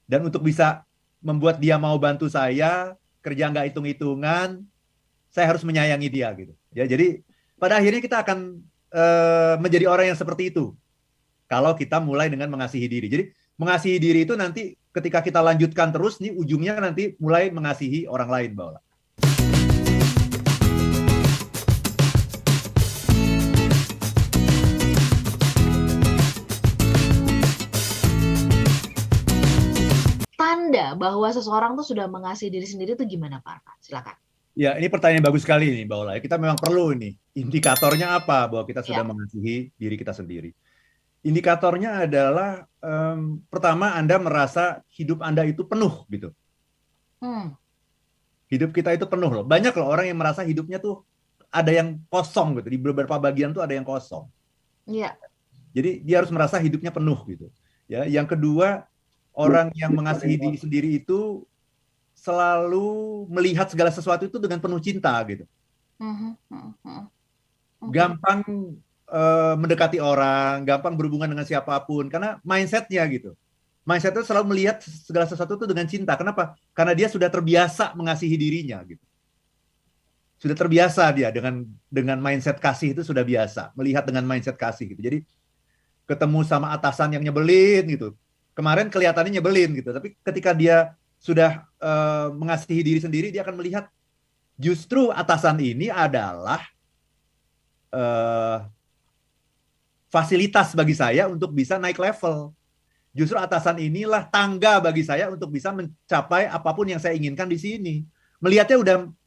Dan untuk bisa membuat dia mau bantu saya, kerja nggak hitung-hitungan, saya harus menyayangi dia gitu. Ya, jadi pada akhirnya kita akan menjadi orang yang seperti itu kalau kita mulai dengan mengasihi diri. Jadi mengasihi diri itu nanti ketika kita lanjutkan terus nih ujungnya nanti mulai mengasihi orang lain, Mbak Ola. Tanda bahwa seseorang tuh sudah mengasihi diri sendiri tuh gimana, Pak Arfan? Silakan. Ya, ini pertanyaan bagus sekali nih, Mbak Ola. Kita memang perlu ini. Indikatornya apa bahwa kita sudah Ya. mengasihi diri kita sendiri? Indikatornya adalah pertama Anda merasa hidup Anda itu penuh gitu. Hmm. Hidup kita itu penuh loh. Banyak loh orang yang merasa hidupnya tuh ada yang kosong gitu. Di beberapa bagian tuh ada yang kosong. Iya. Jadi dia harus merasa hidupnya penuh gitu. Ya, yang kedua, orang yang mengasihi diri sendiri itu selalu melihat segala sesuatu itu dengan penuh cinta gitu. Oke. Gampang mendekati orang, gampang berhubungan dengan siapapun karena mindsetnya gitu. Mindsetnya selalu melihat segala sesuatu itu dengan cinta. Kenapa? Karena dia sudah terbiasa mengasihi dirinya gitu. Sudah terbiasa dia dengan mindset kasih itu sudah biasa melihat dengan mindset kasih gitu. Jadi ketemu sama atasan yang nyebelin gitu. Kemarin kelihatannya nyebelin gitu, tapi ketika dia sudah mengasihi diri sendiri, dia akan melihat justru atasan ini adalah fasilitas bagi saya untuk bisa naik level. Justru atasan inilah tangga bagi saya untuk bisa mencapai apapun yang saya inginkan di sini. Melihatnya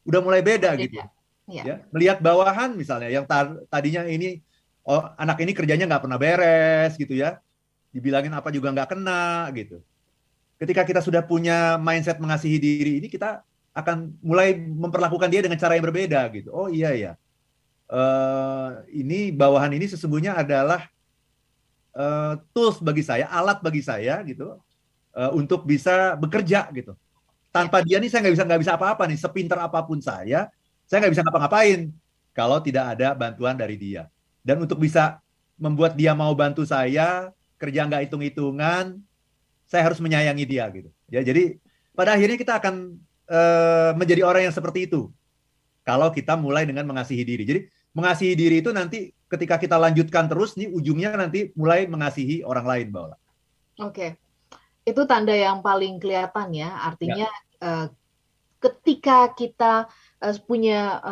udah mulai beda gitu. Ya. Ya, melihat bawahan misalnya yang tadinya ini anak ini kerjanya nggak pernah beres gitu ya, dibilangin apa juga nggak kena gitu. Ketika kita sudah punya mindset mengasihi diri ini, kita akan mulai memperlakukan dia dengan cara yang berbeda gitu. Oh iya ya, ini bawahan ini sesungguhnya adalah tools bagi saya, alat bagi saya gitu, untuk bisa bekerja gitu. Tanpa dia nih saya nggak bisa apa-apa nih, sepintar apapun saya nggak bisa ngapa-ngapain kalau tidak ada bantuan dari dia. Dan untuk bisa membuat dia mau bantu saya, kerja nggak hitung-hitungan, saya harus menyayangi dia gitu. Ya, jadi pada akhirnya kita akan menjadi orang yang seperti itu kalau kita mulai dengan mengasihi diri. Jadi mengasihi diri itu nanti ketika kita lanjutkan terus nih ujungnya nanti mulai mengasihi orang lain, Mbak Ola. Oke. Itu tanda yang paling kelihatan ya. Artinya Ya. Ketika kita punya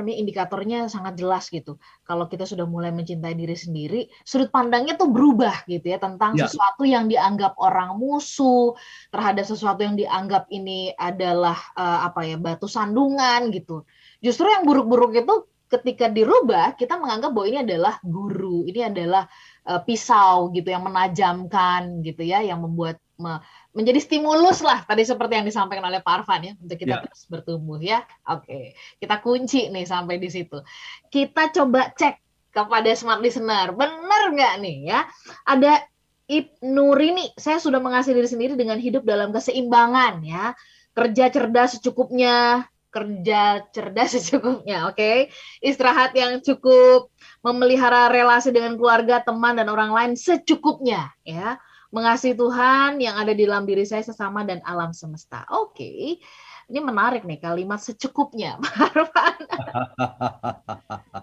indikatornya sangat jelas gitu. Kalau kita sudah mulai mencintai diri sendiri, sudut pandangnya tuh berubah gitu ya tentang Ya. sesuatu yang dianggap orang musuh, terhadap sesuatu yang dianggap ini adalah batu sandungan gitu. Justru yang buruk-buruk itu ketika dirubah, kita menganggap bahwa ini adalah guru, ini adalah pisau gitu yang menajamkan gitu ya, yang membuat menjadi stimulus lah tadi seperti yang disampaikan oleh Pak Arfan ya untuk kita terus bertumbuh ya. Oke, kita kunci nih sampai di situ. Kita coba cek kepada smart listener, benar nggak nih ya? Ada Ibnu Rini, saya sudah mengasihi diri sendiri dengan hidup dalam keseimbangan ya. Kerja cerdas secukupnya, oke. Istirahat yang cukup, memelihara relasi dengan keluarga, teman dan orang lain secukupnya ya. Mengasihi Tuhan yang ada di dalam diri saya sesama dan alam semesta. Oke. Ini menarik nih kalimat secukupnya.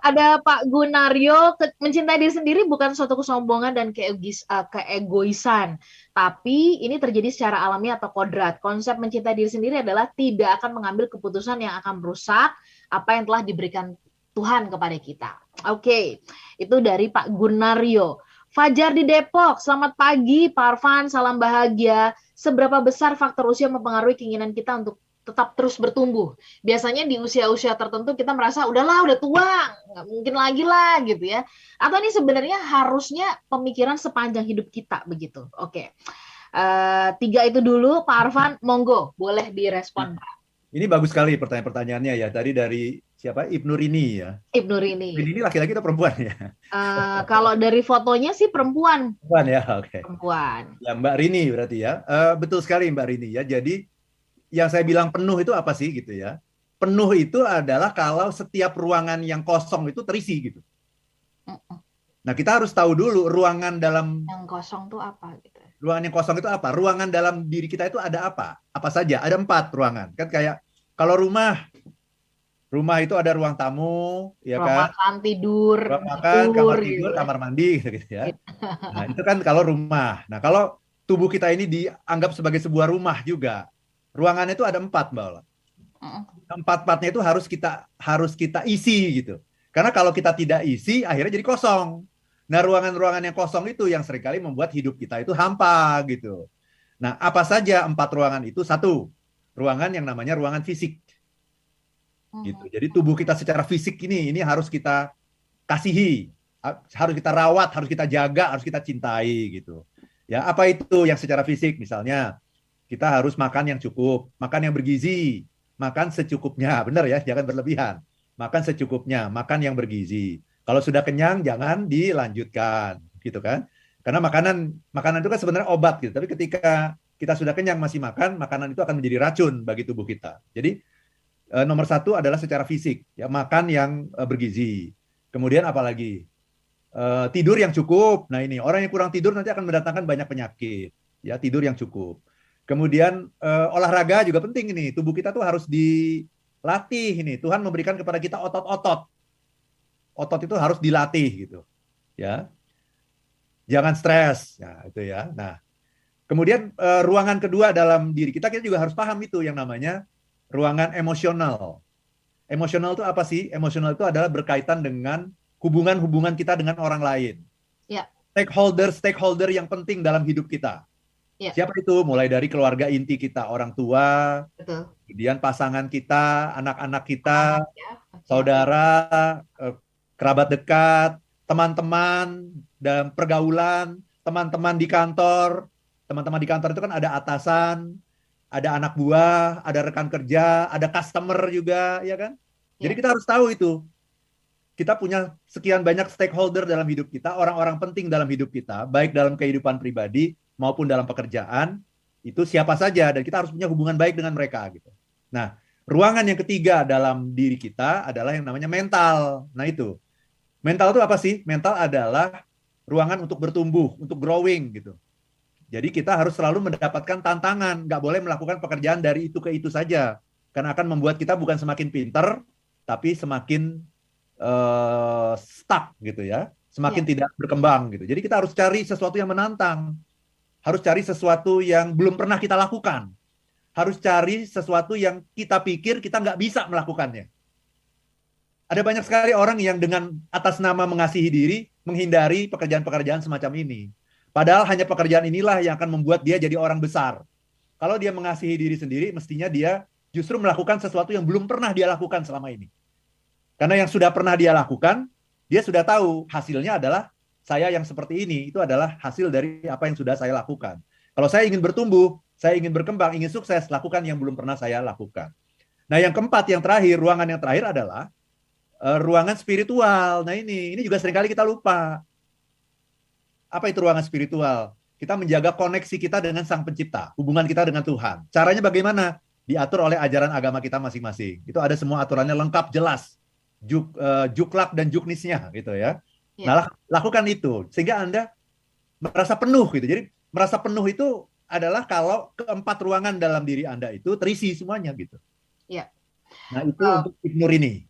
Ada Pak Gunario, mencintai diri sendiri bukan suatu kesombongan dan keegoisan. Tapi ini terjadi secara alami atau kodrat. Konsep mencintai diri sendiri adalah tidak akan mengambil keputusan yang akan merusak apa yang telah diberikan Tuhan kepada kita. Oke. Itu dari Pak Gunario. Fajar di Depok, selamat pagi Pak Arfan, salam bahagia. Seberapa besar faktor usia mempengaruhi keinginan kita untuk tetap terus bertumbuh? Biasanya di usia-usia tertentu kita merasa udahlah, udah tua, nggak mungkin lagi lah gitu ya. Atau ini sebenarnya harusnya pemikiran sepanjang hidup kita begitu. Oke. 3 itu dulu Pak Arfan, monggo boleh direspon Pak. Ini bagus sekali pertanyaan-pertanyaannya ya. Tadi dari siapa? Ibnu Rini ya. Ibnu Rini. Ini laki-laki atau perempuan ya? Kalau dari fotonya sih perempuan. Perempuan ya, oke. Perempuan. Ya, Mbak Rini berarti ya. Betul sekali Mbak Rini ya. Jadi yang saya bilang penuh itu apa sih gitu ya? Penuh itu adalah kalau setiap ruangan yang kosong itu terisi gitu. Nah, kita harus tahu dulu ruangan dalam yang kosong tuh apa gitu. Ruangan yang kosong itu apa? Ruangan dalam diri kita itu ada apa? Apa saja? Ada 4 ruangan. Kan kayak kalau rumah itu ada ruang tamu, ya Ruang kan? makan, tidur, Ruang makan, tidur kamar gitu tidur, ya. kamar mandi, gitu ya. Gitu. Nah, itu kan kalau rumah. Nah, kalau tubuh kita ini dianggap sebagai sebuah rumah juga. Ruangannya itu ada 4, Mbak Ola. Mm-mm. Empat-empatnya itu harus kita isi gitu. Karena kalau kita tidak isi, akhirnya jadi kosong. Nah, ruangan-ruangan yang kosong itu yang seringkali membuat hidup kita itu hampa gitu. Nah, apa saja 4 ruangan itu? Satu, ruangan yang namanya ruangan fisik gitu. Mhm. Jadi tubuh kita secara fisik ini harus kita kasihi, harus kita rawat, harus kita jaga, harus kita cintai gitu. Ya, apa itu yang secara fisik? Misalnya kita harus makan yang cukup, makan yang bergizi, makan secukupnya, benar ya, jangan berlebihan. Makan secukupnya, makan yang bergizi. Kalau sudah kenyang jangan dilanjutkan, gitu kan? Karena makanan makanan itu kan sebenarnya obat gitu, tapi ketika kita sudah kenyang masih makan, makanan itu akan menjadi racun bagi tubuh kita. Jadi nomor satu adalah secara fisik, ya makan yang bergizi. Kemudian apalagi tidur yang cukup. Nah ini orang yang kurang tidur nanti akan mendatangkan banyak penyakit. Ya tidur yang cukup. Kemudian olahraga juga penting ini. Tubuh kita tuh harus dilatih ini. Tuhan memberikan kepada kita otot-otot. Otot itu harus dilatih gitu. Ya, jangan stres. Ya itu ya. Nah, kemudian ruangan kedua dalam diri kita juga harus paham itu yang namanya ruangan emosional. Emosional itu apa sih? Emosional itu adalah berkaitan dengan hubungan-hubungan kita dengan orang lain. Ya, Stakeholder yang penting dalam hidup kita. ya, Siapa itu? Mulai dari keluarga inti kita, orang tua, betul. kemudian pasangan kita, anak-anak kita, Anak-anak ya. Oke. saudara, kerabat dekat, teman-teman dalam pergaulan, teman-teman di kantor itu kan ada atasan, ada anak buah, ada rekan kerja, ada customer juga, ya kan? Jadi Ya. kita harus tahu itu. Kita punya sekian banyak stakeholder dalam hidup kita, orang-orang penting dalam hidup kita, baik dalam kehidupan pribadi maupun dalam pekerjaan, itu siapa saja, dan kita harus punya hubungan baik dengan mereka. Gitu. Nah, ruangan yang ketiga dalam diri kita adalah yang namanya mental. Nah itu, mental itu apa sih? Mental adalah ruangan untuk bertumbuh, untuk growing gitu. Jadi kita harus selalu mendapatkan tantangan, nggak boleh melakukan pekerjaan dari itu ke itu saja, karena akan membuat kita bukan semakin pinter, tapi semakin stuck gitu ya, semakin Ya. tidak berkembang gitu. Jadi kita harus cari sesuatu yang menantang, harus cari sesuatu yang belum pernah kita lakukan, harus cari sesuatu yang kita pikir kita nggak bisa melakukannya. Ada banyak sekali orang yang dengan atas nama mengasihi diri menghindari pekerjaan-pekerjaan semacam ini. Padahal hanya pekerjaan inilah yang akan membuat dia jadi orang besar. Kalau dia mengasihi diri sendiri, mestinya dia justru melakukan sesuatu yang belum pernah dia lakukan selama ini. Karena yang sudah pernah dia lakukan, dia sudah tahu hasilnya adalah saya yang seperti ini, itu adalah hasil dari apa yang sudah saya lakukan. Kalau saya ingin bertumbuh, saya ingin berkembang, ingin sukses, lakukan yang belum pernah saya lakukan. Nah yang keempat, yang terakhir, ruangan yang terakhir adalah ruangan spiritual. Nah ini juga seringkali kita lupa. Apa itu ruangan spiritual? Kita menjaga koneksi kita dengan Sang Pencipta, hubungan kita dengan Tuhan. Caranya bagaimana? Diatur oleh ajaran agama kita masing-masing. Itu ada semua aturannya lengkap, jelas. Juklak dan juknisnya gitu ya. Ya. Nah, lakukan itu sehingga Anda merasa penuh gitu. Jadi merasa penuh itu adalah kalau keempat ruangan dalam diri Anda itu terisi semuanya gitu. Ya. Nah, itu untuk Ibnu ini.